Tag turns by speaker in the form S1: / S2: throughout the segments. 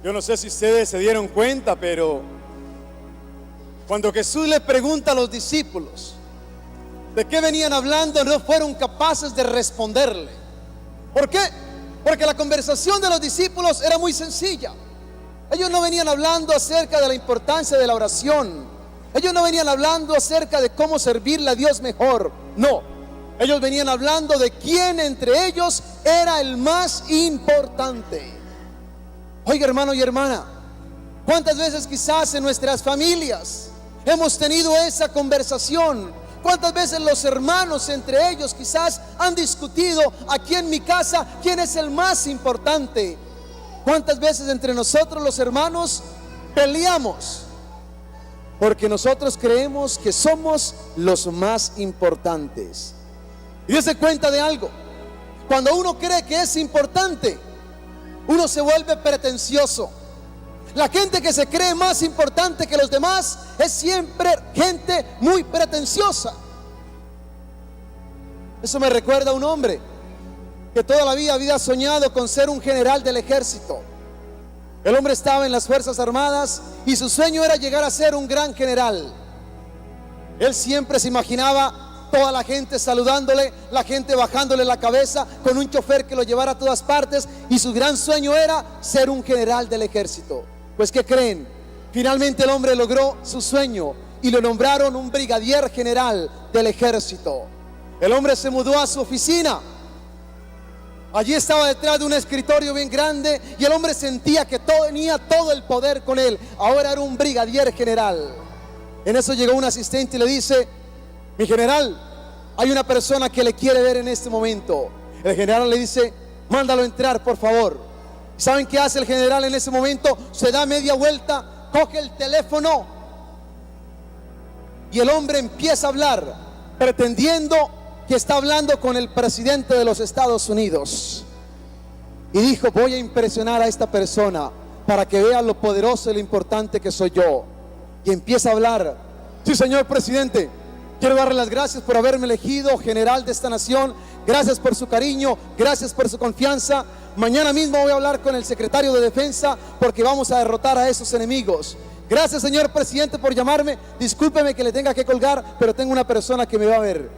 S1: Yo no sé si ustedes se dieron cuenta, pero cuando Jesús le pregunta a los discípulos de qué venían hablando, no fueron capaces de responderle. ¿Por qué? Porque la conversación de los discípulos era muy sencilla. Ellos no venían hablando acerca de la importancia de la oración. Ellos no venían hablando acerca de cómo servirle a Dios mejor. No, ellos venían hablando de quién entre ellos era el más importante. Oiga, hermano y hermana, ¿cuántas veces quizás en nuestras familias hemos tenido esa conversación? ¿Cuántas veces los hermanos entre ellos quizás han discutido aquí en mi casa quién es el más importante? ¿Cuántas veces entre nosotros los hermanos peleamos porque nosotros creemos que somos los más importantes? Y dése cuenta de algo: cuando uno cree que es importante, uno se vuelve pretencioso. La gente que se cree más importante que los demás es siempre gente muy pretenciosa. Eso me recuerda a un hombre que toda la vida había soñado con ser un general del ejército. El hombre estaba en las Fuerzas Armadas y su sueño era llegar a ser un gran general. Él siempre se imaginaba toda la gente saludándole, la gente bajándole la cabeza, con un chofer que lo llevara a todas partes, y su gran sueño era ser un general del ejército. Pues ¿qué creen? Finalmente el hombre logró su sueño y lo nombraron un brigadier general del ejército. El hombre se mudó a su oficina. Allí estaba detrás de un escritorio bien grande y el hombre sentía que tenía todo el poder con él. Ahora era un brigadier general. En eso llegó un asistente y le dice: mi general, hay una persona que le quiere ver en este momento. El general le dice: mándalo entrar, por favor. ¿Saben qué hace el general en ese momento? Se da media vuelta, coge el teléfono y el hombre empieza a hablar, pretendiendo que está hablando con el presidente de los Estados Unidos. Y dijo: voy a impresionar a esta persona para que vea lo poderoso y lo importante que soy yo. Y empieza a hablar: sí, señor presidente, quiero darle las gracias por haberme elegido general de esta nación. Gracias por su cariño, gracias por su confianza. Mañana mismo voy a hablar con el secretario de Defensa porque vamos a derrotar a esos enemigos. Gracias, señor presidente, por llamarme. Discúlpeme que le tenga que colgar, pero tengo una persona que me va a ver.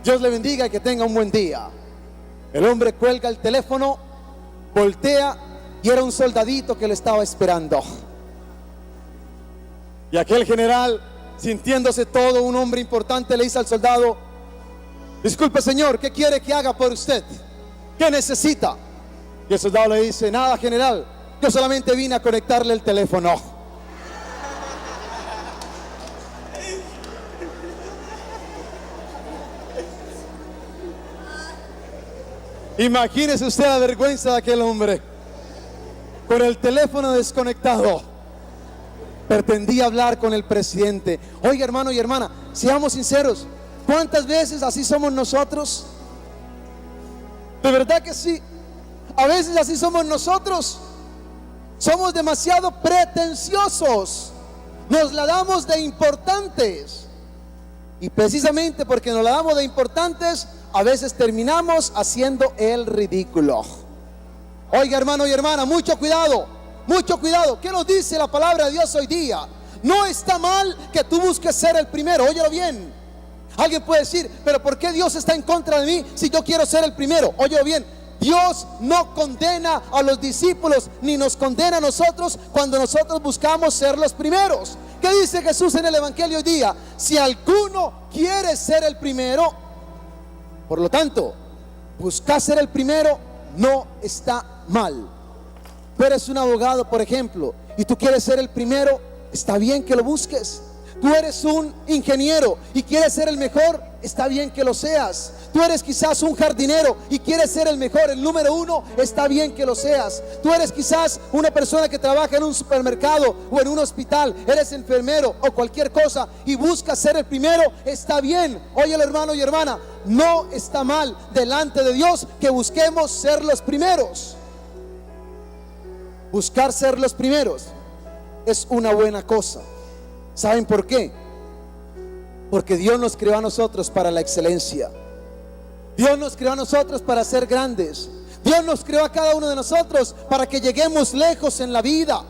S1: Dios le bendiga y que tenga un buen día. El hombre cuelga el teléfono, voltea y era un soldadito que le estaba esperando. Y aquel general, sintiéndose todo un hombre importante, le dice al soldado: disculpe, señor, ¿qué quiere que haga por usted? ¿Qué necesita? Y el soldado le dice: nada, general, yo solamente vine a conectarle el teléfono. Imagínese usted la vergüenza de aquel hombre, con el teléfono desconectado. Pretendía hablar con el presidente. Oiga, hermano y hermana, seamos sinceros, ¿cuántas veces así somos nosotros? De verdad que sí. A veces así somos nosotros. Somos demasiado pretenciosos. Nos la damos de importantes. Y precisamente porque nos la damos de importantes, a veces terminamos haciendo el ridículo. Oiga, hermano y hermana, mucho cuidado, mucho cuidado. ¿Qué nos dice la palabra de Dios hoy día? No está mal que tú busques ser el primero. Óyelo bien. Alguien puede decir: pero ¿por qué Dios está en contra de mí si yo quiero ser el primero? Óyelo bien. Dios no condena a los discípulos ni nos condena a nosotros cuando nosotros buscamos ser los primeros. ¿Qué dice Jesús en el Evangelio hoy día? Si alguno quiere ser el primero, por lo tanto, buscar ser el primero no está mal. Tú eres un abogado, por ejemplo, y tú quieres ser el primero, está bien que lo busques. Tú eres un ingeniero y quieres ser el mejor, está bien que lo seas. Tú eres quizás un jardinero y quieres ser el mejor, el número uno, está bien que lo seas. Tú eres quizás una persona que trabaja en un supermercado o en un hospital, eres enfermero o cualquier cosa y buscas ser el primero, está bien. Oye, hermano y hermana, no está mal delante de Dios que busquemos ser los primeros. Buscar ser los primeros es una buena cosa. ¿Saben por qué? Porque Dios nos creó a nosotros para la excelencia. Dios nos creó a nosotros para ser grandes. Dios nos creó a cada uno de nosotros para que lleguemos lejos en la vida.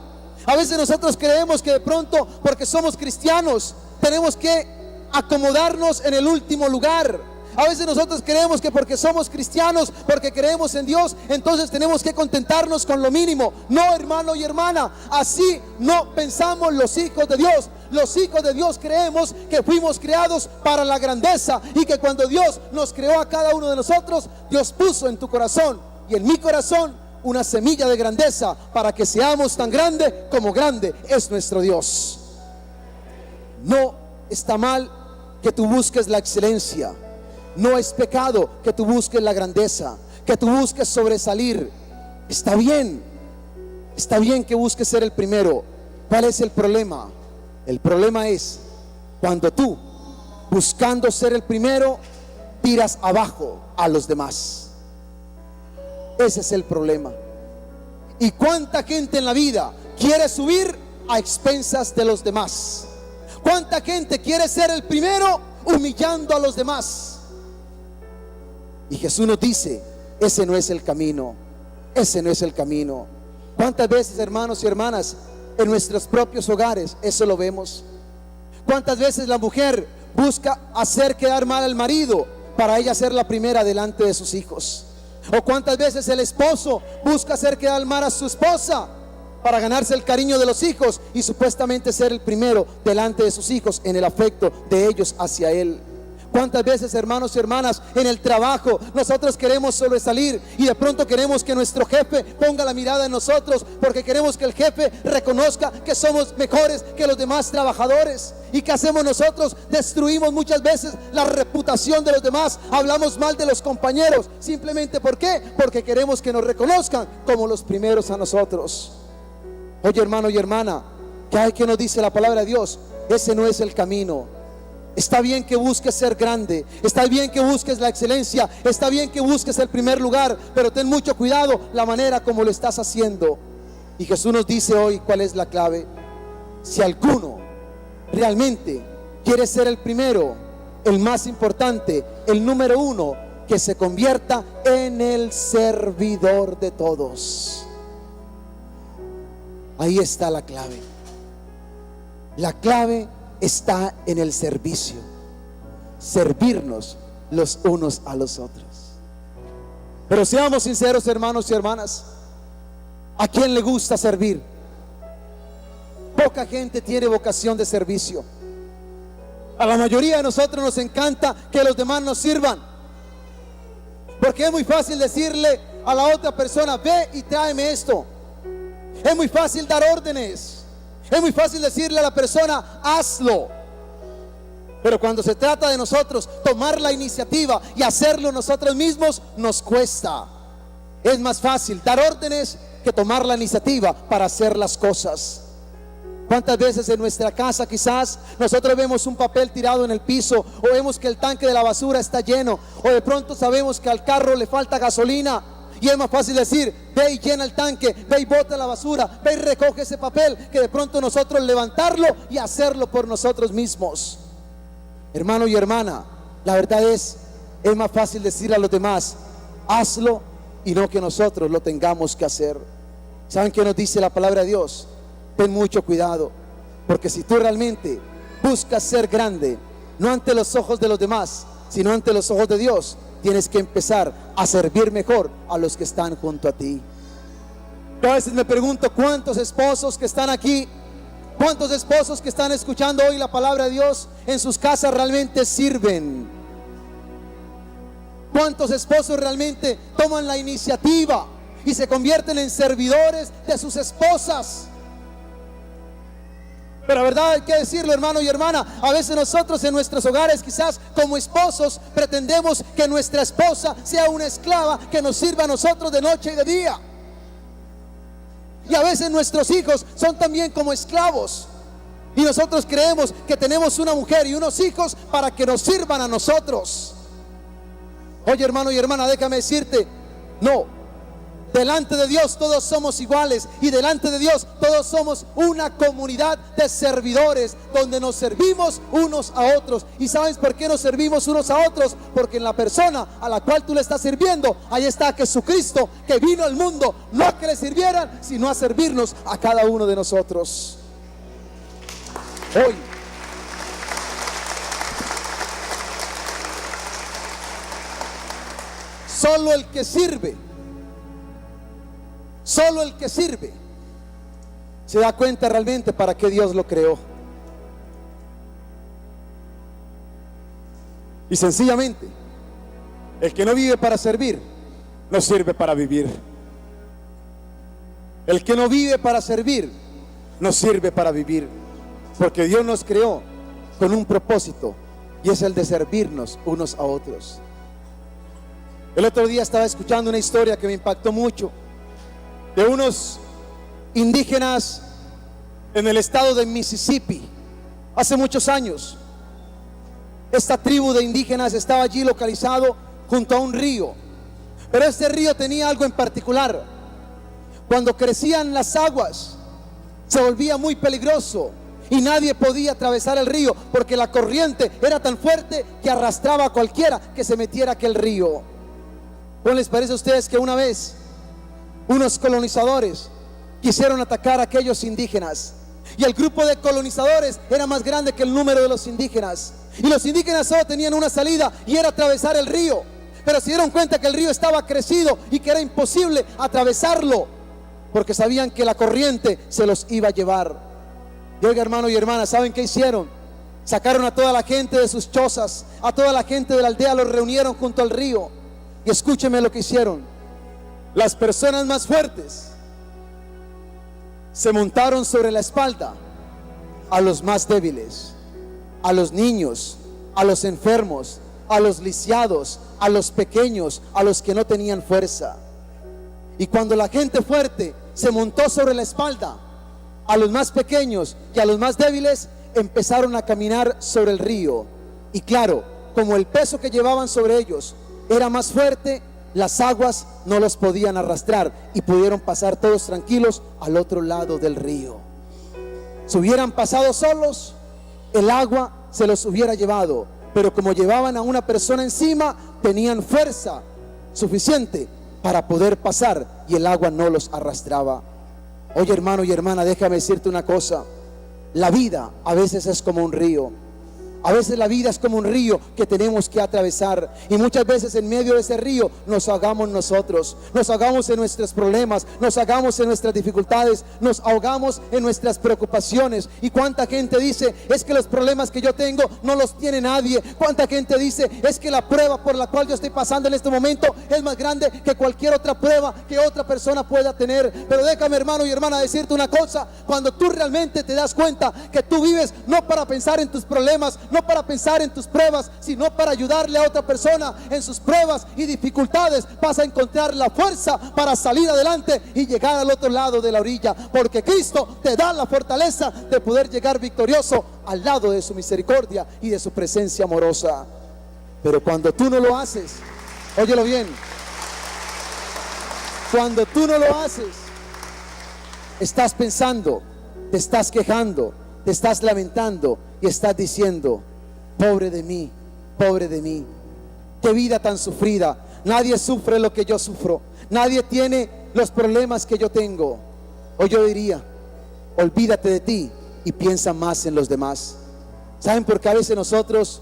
S1: A veces nosotros creemos que de pronto, porque somos cristianos, tenemos que acomodarnos en el último lugar. A veces nosotros creemos que porque somos cristianos, porque creemos en Dios, entonces tenemos que contentarnos con lo mínimo. No, hermano y hermana, así no pensamos los hijos de Dios. Los hijos de Dios creemos que fuimos creados para la grandeza, y que cuando Dios nos creó a cada uno de nosotros, Dios puso en tu corazón y en mi corazón una semilla de grandeza para que seamos tan grande como grande es nuestro Dios. No está mal que tú busques la excelencia. No es pecado que tú busques la grandeza, que tú busques sobresalir. Está bien que busques ser el primero. ¿Cuál es el problema? El problema es cuando tú, buscando ser el primero, tiras abajo a los demás. Ese es el problema. ¿Y cuánta gente en la vida quiere subir a expensas de los demás? ¿Cuánta gente quiere ser el primero humillando a los demás? Y Jesús nos dice, ese no es el camino. Ese no es el camino. ¿Cuántas veces, hermanos y hermanas, en nuestros propios hogares eso lo vemos? ¿Cuántas veces la mujer busca hacer quedar mal al marido para ella ser la primera delante de sus hijos? ¿O cuántas veces el esposo busca hacer quedar mal a su esposa para ganarse el cariño de los hijos y supuestamente ser el primero delante de sus hijos en el afecto de ellos hacia él? ¿Cuántas veces, hermanos y hermanas, en el trabajo nosotros queremos sobresalir y de pronto queremos que nuestro jefe ponga la mirada en nosotros, porque queremos que el jefe reconozca que somos mejores que los demás trabajadores? ¿Y qué hacemos nosotros? Destruimos muchas veces la reputación de los demás, hablamos mal de los compañeros. ¿Simplemente por qué? Porque queremos que nos reconozcan como los primeros a nosotros. Oye, hermano y hermana, ¿qué nos dice la palabra de Dios? Ese no es el camino. Está bien que busques ser grande, está bien que busques la excelencia, está bien que busques el primer lugar, pero ten mucho cuidado la manera como lo estás haciendo. Y Jesús nos dice hoy cuál es la clave. Si alguno realmente quiere ser el primero, el más importante, el número uno, que se convierta en el servidor de todos. Ahí está la clave. La clave está en el servicio. Servirnos los unos a los otros. Pero seamos sinceros, hermanos y hermanas, ¿a quién le gusta servir? Poca gente tiene vocación de servicio. A la mayoría de nosotros nos encanta que los demás nos sirvan, porque es muy fácil decirle a la otra persona: ve y tráeme esto. Es muy fácil dar órdenes. Es muy fácil decirle a la persona: hazlo. Pero cuando se trata de nosotros tomar la iniciativa y hacerlo nosotros mismos, nos cuesta. Es más fácil dar órdenes que tomar la iniciativa para hacer las cosas. ¿Cuántas veces en nuestra casa quizás nosotros vemos un papel tirado en el piso, o vemos que el tanque de la basura está lleno, o de pronto sabemos que al carro le falta gasolina? Y es más fácil decir: ve y llena el tanque, ve y bota la basura, ve y recoge ese papel, que de pronto nosotros levantarlo y hacerlo por nosotros mismos. Hermano y hermana, la verdad es más fácil decirle a los demás: hazlo, y no que nosotros lo tengamos que hacer. ¿Saben qué nos dice la palabra de Dios? Ten mucho cuidado, porque si tú realmente buscas ser grande, no ante los ojos de los demás, sino ante los ojos de Dios, tienes que empezar a servir mejor a los que están junto a ti. Yo a veces me pregunto: ¿cuántos esposos que están aquí, cuántos esposos que están escuchando hoy la palabra de Dios en sus casas realmente sirven? ¿Cuántos esposos realmente toman la iniciativa y se convierten en servidores de sus esposas? Pero la verdad hay que decirlo, hermano y hermana, a veces nosotros en nuestros hogares, quizás como esposos, pretendemos que nuestra esposa sea una esclava que nos sirva a nosotros de noche y de día. Y a veces nuestros hijos son también como esclavos, y nosotros creemos que tenemos una mujer y unos hijos para que nos sirvan a nosotros. Oye, hermano y hermana, déjame decirte: no, delante de Dios todos somos iguales, y delante de Dios todos somos una comunidad de servidores donde nos servimos unos a otros. ¿Y sabes por qué nos servimos unos a otros? Porque en la persona a la cual tú le estás sirviendo, ahí está Jesucristo, que vino al mundo no a que le sirvieran, sino a servirnos a cada uno de nosotros. Hoy solo el que sirve se da cuenta realmente para qué Dios lo creó. Y sencillamente, el que no vive para servir, no sirve para vivir. El que no vive para servir, no sirve para vivir. Porque Dios nos creó con un propósito, y es el de servirnos unos a otros. El otro día estaba escuchando una historia que me impactó mucho, de unos indígenas en el estado de Mississippi, hace muchos años. Esta tribu de indígenas estaba allí localizado junto a un río, pero este río tenía algo en particular. Cuando crecían las aguas, se volvía muy peligroso y nadie podía atravesar el río, porque la corriente era tan fuerte que arrastraba a cualquiera que se metiera a aquel río. ¿Cómo les parece a ustedes que una vez unos colonizadores quisieron atacar a aquellos indígenas, y el grupo de colonizadores era más grande que el número de los indígenas, y los indígenas solo tenían una salida, y era atravesar el río? Pero se dieron cuenta que el río estaba crecido y que era imposible atravesarlo, porque sabían que la corriente se los iba a llevar. Y oiga, hermano y hermana, ¿saben qué hicieron? Sacaron a toda la gente de sus chozas, a toda la gente de la aldea, los reunieron junto al río. Y escúcheme lo que hicieron. Las personas más fuertes se montaron sobre la espalda a los más débiles, a los niños, a los enfermos, a los lisiados, a los pequeños, a los que no tenían fuerza. Y cuando la gente fuerte se montó sobre la espalda a los más pequeños y a los más débiles, empezaron a caminar sobre el río. Y claro, como el peso que llevaban sobre ellos era más fuerte, las aguas no los podían arrastrar y pudieron pasar todos tranquilos al otro lado del río. Si hubieran pasado solos, el agua se los hubiera llevado, pero como llevaban a una persona encima, tenían fuerza suficiente para poder pasar y el agua no los arrastraba. Oye, hermano y hermana, déjame decirte una cosa. La vida a veces es como un río. A veces la vida es como un río que tenemos que atravesar, y muchas veces en medio de ese río nos ahogamos nosotros, nos ahogamos en nuestros problemas, nos ahogamos en nuestras dificultades, nos ahogamos en nuestras preocupaciones. Y cuánta gente dice: es que los problemas que yo tengo no los tiene nadie. Cuánta gente dice: es que la prueba por la cual yo estoy pasando en este momento es más grande que cualquier otra prueba que otra persona pueda tener. Pero déjame, hermano y hermana, decirte una cosa: cuando tú realmente te das cuenta que tú vives no para pensar en tus problemas, no para pensar en tus pruebas, sino para ayudarle a otra persona en sus pruebas y dificultades, vas a encontrar la fuerza para salir adelante y llegar al otro lado de la orilla, porque Cristo te da la fortaleza de poder llegar victorioso al lado de su misericordia y de su presencia amorosa. Pero cuando tú no lo haces, óyelo bien, cuando tú no lo haces, estás pensando, te estás quejando, te estás lamentando y estás diciendo: pobre de mí, qué vida tan sufrida. Nadie sufre lo que yo sufro, nadie tiene los problemas que yo tengo. O yo diría: olvídate de ti y piensa más en los demás. ¿Saben por qué a veces nosotros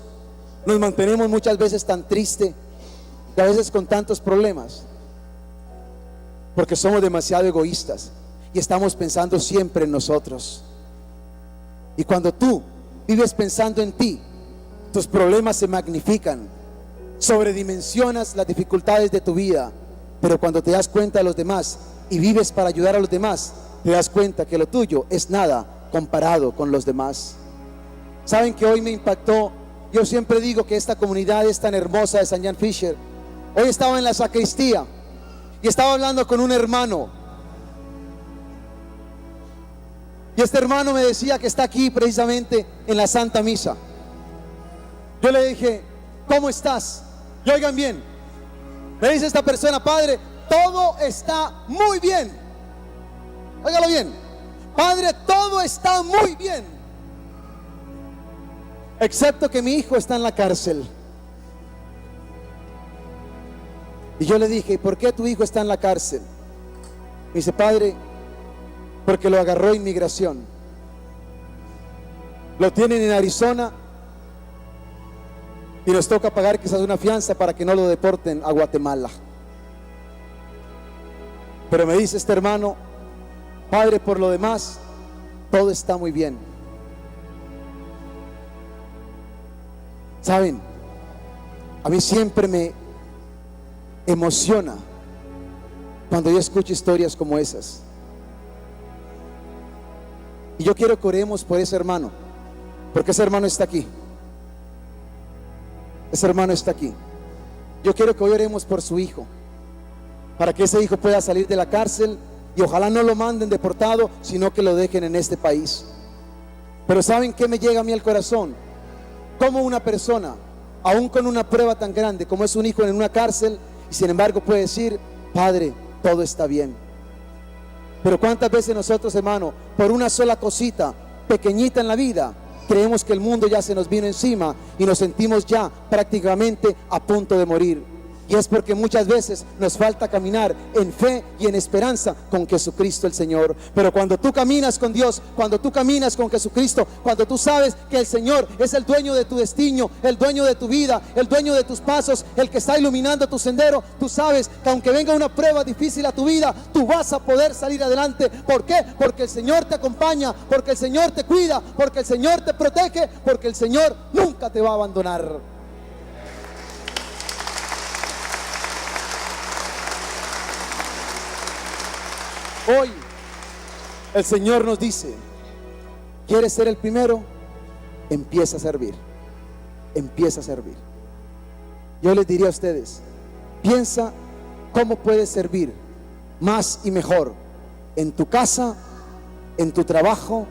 S1: nos mantenemos muchas veces tan tristes y a veces con tantos problemas? Porque somos demasiado egoístas y estamos pensando siempre en nosotros. Y cuando tú vives pensando en ti, tus problemas se magnifican, sobredimensionas las dificultades de tu vida. Pero cuando te das cuenta de los demás y vives para ayudar a los demás, te das cuenta que lo tuyo es nada comparado con los demás. ¿Saben que hoy me impactó? Yo siempre digo que esta comunidad es tan hermosa de St. John Fisher. Hoy estaba en la sacristía y estaba hablando con un hermano, y este hermano me decía que está aquí precisamente en la Santa Misa. Yo le dije: ¿cómo estás? Y oigan bien, me dice esta persona: padre, todo está muy bien. Óigalo bien. Padre, todo está muy bien, excepto que mi hijo está en la cárcel. Y yo le dije, ¿y por qué tu hijo está en la cárcel? Me dice, Padre, porque lo agarró inmigración. Lo tienen en Arizona y nos toca pagar quizás una fianza para que no lo deporten a Guatemala. Pero me dice este hermano, Padre, por lo demás, todo está muy bien. ¿Saben? A mí siempre me emociona cuando yo escucho historias como esas. Y yo quiero que oremos por ese hermano, porque ese hermano está aquí. Ese hermano está aquí. Yo quiero que hoy oremos por su hijo, para que ese hijo pueda salir de la cárcel y ojalá no lo manden deportado, sino que lo dejen en este país. Pero ¿saben qué me llega a mí al corazón? Como una persona, aún con una prueba tan grande como es un hijo en una cárcel, y sin embargo puede decir, Padre, todo está bien. Pero cuántas veces nosotros, hermano, por una sola cosita pequeñita en la vida, creemos que el mundo ya se nos vino encima y nos sentimos ya prácticamente a punto de morir. Y es porque muchas veces nos falta caminar en fe y en esperanza con Jesucristo el Señor. Pero cuando tú caminas con Dios, cuando tú caminas con Jesucristo, cuando tú sabes que el Señor es el dueño de tu destino, el dueño de tu vida, el dueño de tus pasos, el que está iluminando tu sendero, tú sabes que aunque venga una prueba difícil a tu vida, tú vas a poder salir adelante. ¿Por qué? Porque el Señor te acompaña, porque el Señor te cuida, porque el Señor te protege, porque el Señor nunca te va a abandonar. Hoy el Señor nos dice, ¿quieres ser el primero? Empieza a servir. Empieza a servir. Yo les diría a ustedes, piensa cómo puedes servir más y mejor en tu casa, en tu trabajo,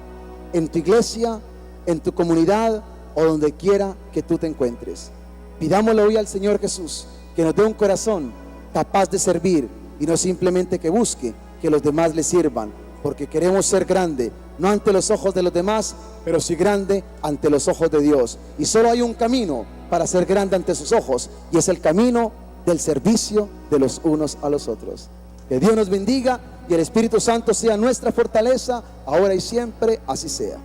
S1: en tu iglesia, en tu comunidad o donde quiera que tú te encuentres. Pidámosle hoy al Señor Jesús que nos dé un corazón capaz de servir y no simplemente que busque que los demás le sirvan, porque queremos ser grande, no ante los ojos de los demás, pero sí grande ante los ojos de Dios. Y solo hay un camino para ser grande ante sus ojos, y es el camino del servicio de los unos a los otros. Que Dios nos bendiga y el Espíritu Santo sea nuestra fortaleza, ahora y siempre, así sea.